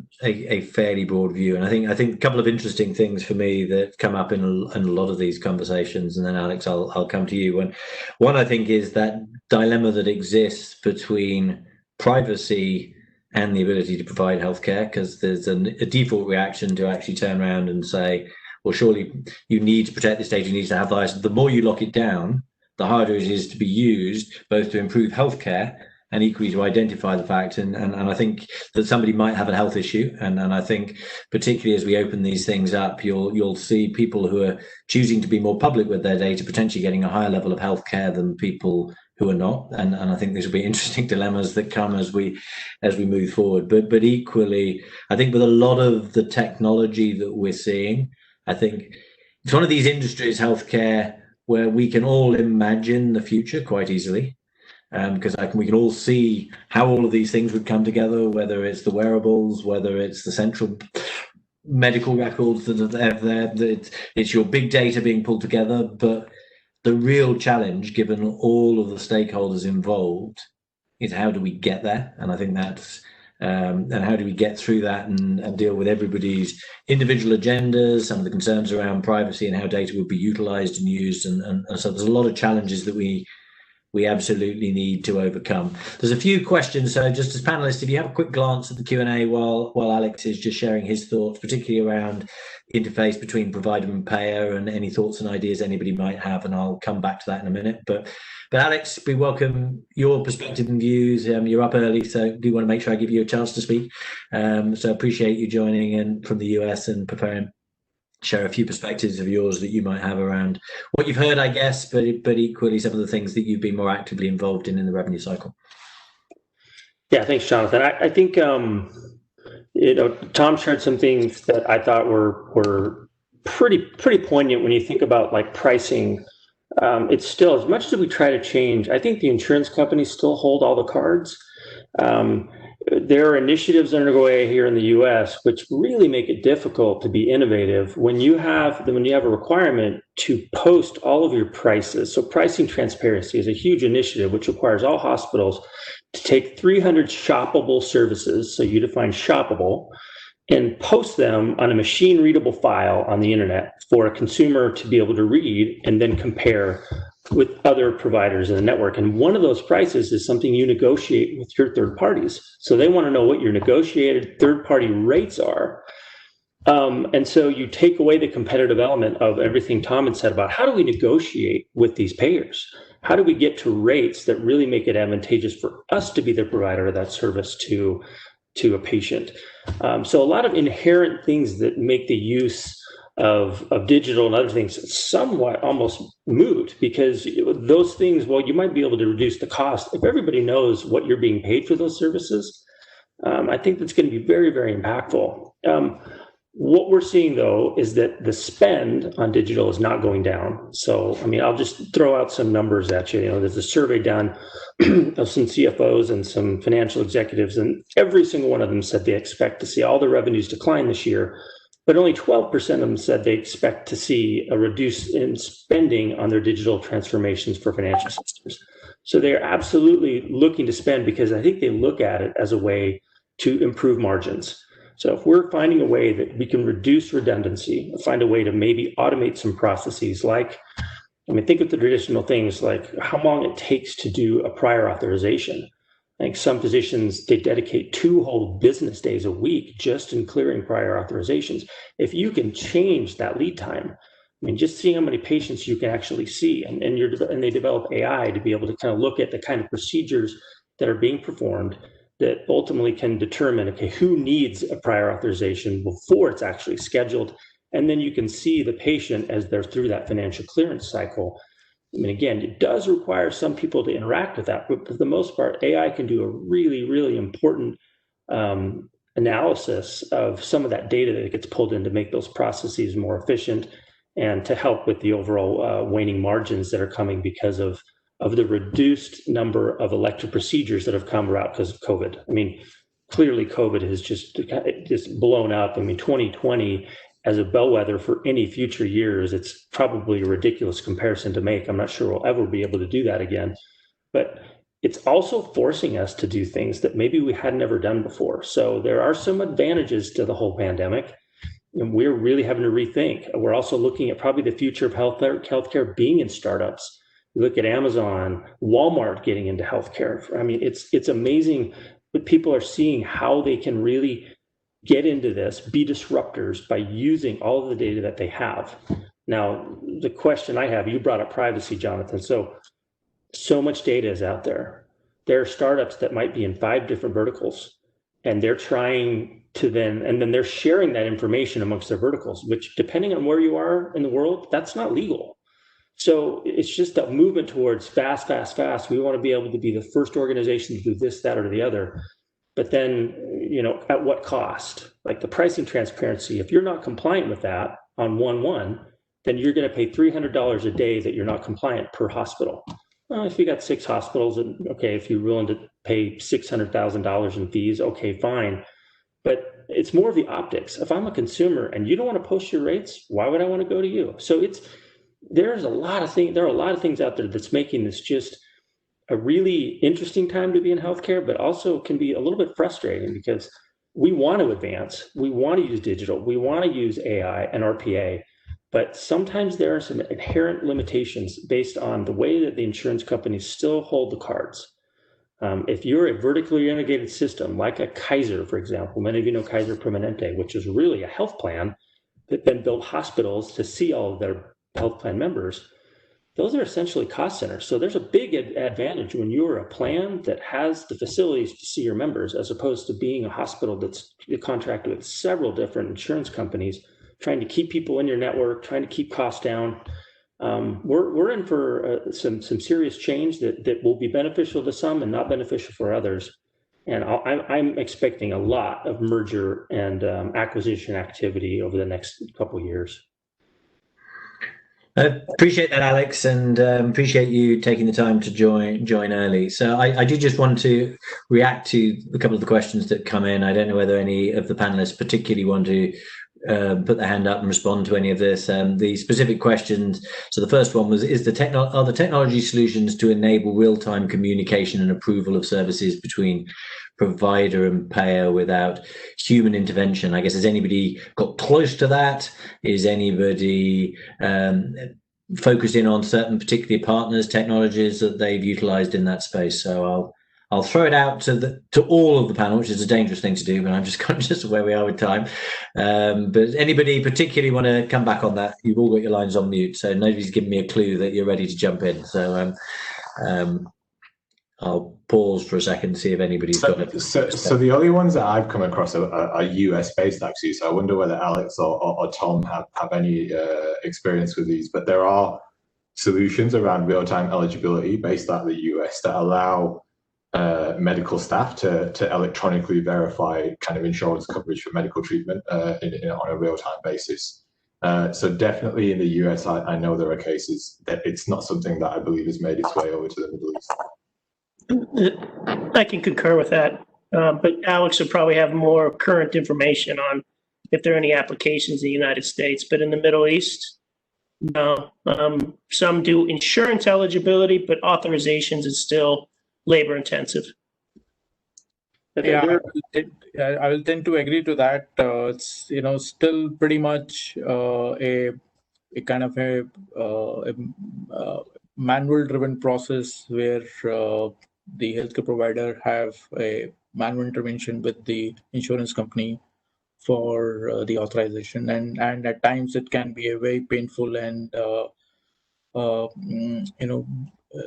fairly broad view. And I think a couple of interesting things for me that come up in a lot of these conversations, and then Alex, I'll come to you. One I think is that dilemma that exists between privacy and the ability to provide healthcare, because there's a default reaction to actually turn around and say, well, surely you need to protect this data, you need to have license. The more you lock it down, the harder it is to be used, both to improve healthcare and equally to identify the fact. And I think that somebody might have a health issue. And I think particularly as we open these things up, you'll see people who are choosing to be more public with their data, potentially getting a higher level of healthcare than people who are not. And I think these will be interesting dilemmas that come as we move forward. But equally, I think with a lot of the technology that we're seeing, I think it's one of these industries, healthcare, where we can all imagine the future quite easily, because we can all see how all of these things would come together, whether it's the wearables, whether it's the central medical records that are there, it's your big data being pulled together. But the real challenge, given all of the stakeholders involved, is how do we get there? And I think that's and how do we get through that and deal with everybody's individual agendas, some of the concerns around privacy and how data would be utilized and used, and so there's a lot of challenges that we absolutely need to overcome. There's a few questions, so just as panelists, if you have a quick glance at the Q&A while Alex is just sharing his thoughts, particularly around interface between provider and payer, and any thoughts and ideas anybody might have, and I'll come back to that in a minute. But Alex, we welcome your perspective and views. You're up early, so do want to make sure I give you a chance to speak. So appreciate you joining in from the US and share a few perspectives of yours that you might have around what you've heard, I guess, but equally some of the things that you've been more actively involved in the revenue cycle. Yeah, thanks, Jonathan. I think Tom shared some things that I thought were pretty poignant when you think about like pricing. It's still, as much as we try to change, I think the insurance companies still hold all the cards. There are initiatives underway here in the U.S. which really make it difficult to be innovative when you have a requirement to post all of your prices. So pricing transparency is a huge initiative which requires all hospitals to take 300 shoppable services, so you define shoppable, and post them on a machine readable file on the internet for a consumer to be able to read and then compare with other providers in the network. And one of those prices is something you negotiate with your third parties. So they want to know what your negotiated third party rates are. And so you take away the competitive element of everything Tom had said about how do we negotiate with these payers? How do we get to rates that really make it advantageous for us to be the provider of that service to a patient? So a lot of inherent things that make the use of digital and other things somewhat almost moot, because those things, well, you might be able to reduce the cost if everybody knows what you're being paid for those services. I think that's going to be very, very impactful. What we're seeing, though, is that the spend on digital is not going down. So, I mean, I'll just throw out some numbers at you. There's a survey done of some CFOs and some financial executives, and every single one of them said they expect to see all their revenues decline this year, but only 12% of them said they expect to see a reduce in spending on their digital transformations for financial systems. So they're absolutely looking to spend because I think they look at it as a way to improve margins. So if we're finding a way that we can reduce redundancy, find a way to maybe automate some processes, like, I mean, think of the traditional things like how long it takes to do a prior authorization. I think some physicians, they dedicate 2 whole business days a week just in clearing prior authorizations. If you can change that lead time, I mean, just seeing how many patients you can actually see, and they develop AI to be able to kind of look at the kind of procedures that are being performed that ultimately can determine, okay, who needs a prior authorization before it's actually scheduled. And then you can see the patient as they're through that financial clearance cycle. I mean, again, it does require some people to interact with that, but for the most part, AI can do a really, really important analysis of some of that data that gets pulled in to make those processes more efficient and to help with the overall waning margins that are coming because of the reduced number of elective procedures that have come about because of COVID. I mean, clearly COVID has just blown up. I mean, 2020 as a bellwether for any future years, it's probably a ridiculous comparison to make. I'm not sure we'll ever be able to do that again. But it's also forcing us to do things that maybe we had never done before. So there are some advantages to the whole pandemic. And we're really having to rethink. We're also looking at probably the future of healthcare being in startups. We look at Amazon, Walmart getting into healthcare. I mean, it's amazing what people are seeing, how they can really get into this, be disruptors by using all of the data that they have. Now, the question I have, you brought up privacy, Jonathan. So much data is out there. There are startups that might be in 5 different verticals, and they're trying to then they're sharing that information amongst their verticals, which depending on where you are in the world, that's not legal. So it's just a movement towards fast. We want to be able to be the first organization to do this, that, or the other. But then, at what cost? Like the pricing transparency, if you're not compliant with that on 1/1, then you're going to pay $300 a day that you're not compliant per hospital. If you got 6 hospitals, and okay, if you're willing to pay $600,000 in fees, okay, fine. But it's more of the optics. If I'm a consumer and you don't want to post your rates, why would I want to go to you? So there are a lot of things out there that's making this just a really interesting time to be in healthcare, but also can be a little bit frustrating because we want to advance, we want to use digital, we want to use AI and RPA, but sometimes there are some inherent limitations based on the way that the insurance companies still hold the cards. If you're a vertically integrated system, like a Kaiser, for example, many of you know Kaiser Permanente, which is really a health plan that then built hospitals to see all of their health plan members. Those are essentially cost centers. So there's a big advantage when you're a plan that has the facilities to see your members, as opposed to being a hospital that's contracted with several different insurance companies, trying to keep people in your network, trying to keep costs down. We're in for some serious change that will be beneficial to some and not beneficial for others. And I'm expecting a lot of merger and acquisition activity over the next couple of years. Appreciate that, Alex, and appreciate you taking the time to join early. So I do just want to react to a couple of the questions that come in. I don't know whether any of the panelists particularly want to put their hand up and respond to any of this. The specific questions. So the first one was: are the technology solutions to enable real-time communication and approval of services between provider and payer without human intervention? I guess, has anybody got close to that? Is anybody focusing on certain particular partners, technologies that they've utilized in that space? So I'll throw it out to all of the panel, which is a dangerous thing to do, but I'm just conscious of where we are with time. But anybody particularly want to come back on that? You've all got your lines on mute, so nobody's given me a clue that you're ready to jump in. So I'll pause for a second to see if anybody's got it. So the only ones that I've come across are US based, actually. So I wonder whether Alex or Tom have any experience with these. But there are solutions around real-time eligibility based out of the US that allow medical staff to electronically verify kind of insurance coverage for medical treatment on a real-time basis. So definitely in the US, I know there are cases that it's not something that I believe has made its way over to the Middle East. I can concur with that, but Alex would probably have more current information on if there are any applications in the United States. But in the Middle East, no. Some do insurance eligibility, but authorizations is still labor intensive. Yeah, I will tend to agree to that. It's still pretty much a kind of a manual-driven process where the healthcare provider have a manual intervention with the insurance company for the authorization, and at times it can be a very painful and a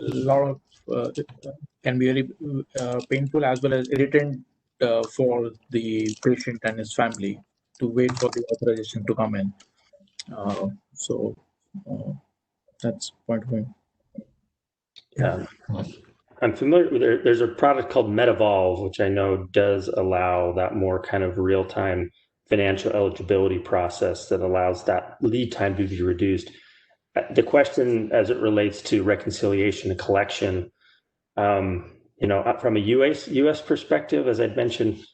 lot of can be very painful as well as irritant for the patient and his family to wait for the authorization to come in. So that's point of view. Yeah. I'm familiar with there's a product called MedEvolve, which I know does allow that more kind of real-time financial eligibility process that allows that lead time to be reduced. The question as it relates to reconciliation and collection, from a US perspective, as I'd mentioned,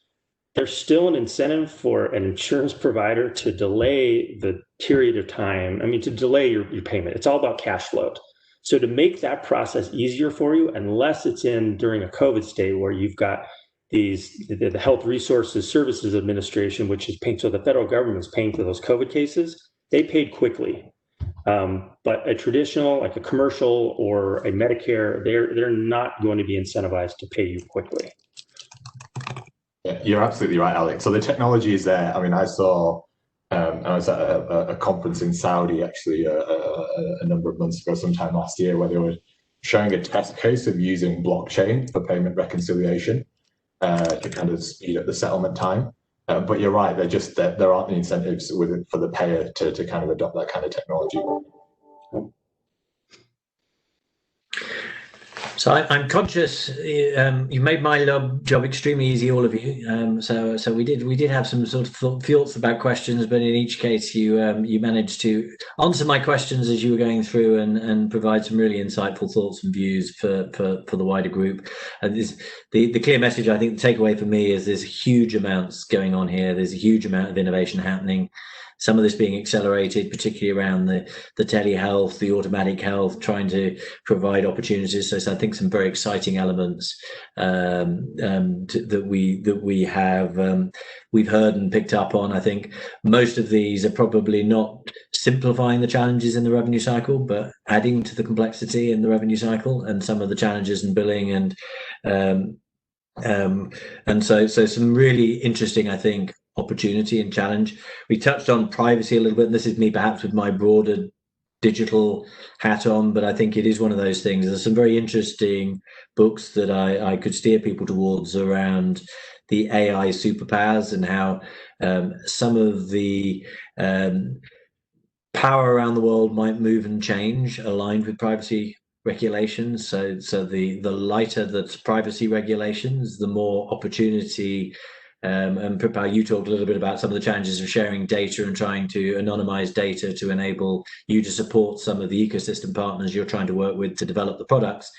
there's still an incentive for an insurance provider to delay the period of time. I mean, to delay your payment. It's all about cash flow. So to make that process easier for you, unless it's during a COVID state where you've got the Health Resources Services Administration, which is paying, so the federal government's paying for those COVID cases, they paid quickly. But a traditional, like a commercial or a Medicare, they're not going to be incentivized to pay you quickly. Yeah, you're absolutely right, Alex. So the technology is there. I mean, I saw, I was at a conference in Saudi actually a number of months ago, sometime last year, where they were showing a test case of using blockchain for payment reconciliation to kind of speed up the settlement time. But you're right, there aren't the incentives for the payer to kind of adopt that kind of technology. So I'm conscious you made my job extremely easy, all of you. So we did have some sort of thoughts about questions, but in each case you managed to answer my questions as you were going through and provide some really insightful thoughts and views for the wider group. And the clear message, I think, the takeaway for me is there's huge amounts going on here. There's a huge amount of innovation happening. Some of this being accelerated, particularly around the telehealth, the automatic health, trying to provide opportunities. So I think some very exciting elements that we have we've heard and picked up on. I think most of these are probably not simplifying the challenges in the revenue cycle, but adding to the complexity in the revenue cycle and some of the challenges in billing and so some really interesting, I think, opportunity and challenge. We touched on privacy a little bit, and this is me perhaps with my broader digital hat on, but I think it is one of those things. There's some very interesting books that I could steer people towards around the AI superpowers and how some of the power around the world might move and change aligned with privacy regulations. So the lighter the privacy regulations, the more opportunity. And Pripal, you talked a little bit about some of the challenges of sharing data and trying to anonymize data to enable you to support some of the ecosystem partners you're trying to work with to develop the products.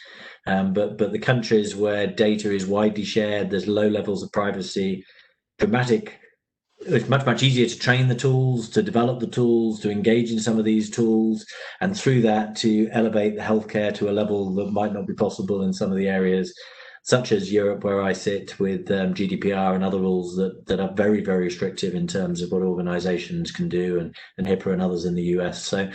But the countries where data is widely shared, there's low levels of privacy, it's much easier to train the tools, to develop the tools, to engage in some of these tools, and through that to elevate the healthcare to a level that might not be possible in some of the areas such as Europe, where I sit, with GDPR and other rules that are very, very restrictive in terms of what organizations can do, and HIPAA and others in the US. So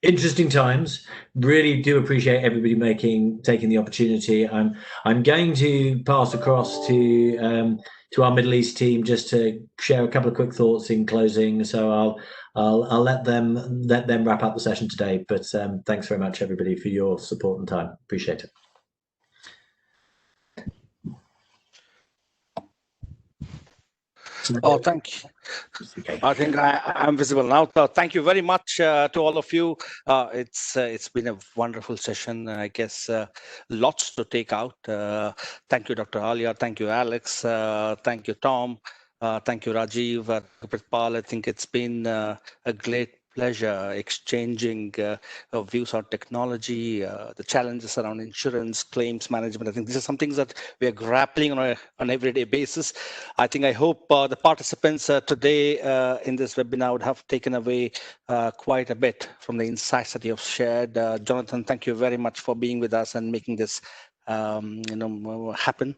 interesting times. Really do appreciate everybody taking the opportunity. I'm going to pass across to our Middle East team just to share a couple of quick thoughts in closing. So I'll let them wrap up the session today. But thanks very much, everybody, for your support and time. Appreciate it. Oh, thank you. I think I'm visible now. So thank you very much to all of you. It's been a wonderful session. I guess lots to take out. Thank you, Dr. Alia. Thank you, Alex. Thank you, Tom. Thank you, Rajiv. Prithpal. I think it's been a great pleasure exchanging views on technology, the challenges around insurance, claims management. I think these are some things that we are grappling on an everyday basis. I hope the participants today in this webinar would have taken away quite a bit from the insights that you have shared. Jonathan, thank you very much for being with us and making this happen.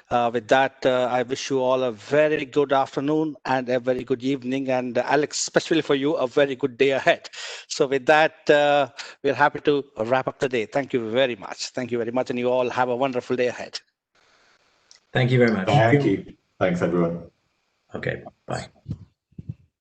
With that, I wish you all a very good afternoon and a very good evening, and Alex, especially for you, a very good day ahead. So with that, we're happy to wrap up the day. Thank you very much. Thank you very much, and you all have a wonderful day ahead. Thank you very much. Thank you. Thanks, everyone. Okay, bye.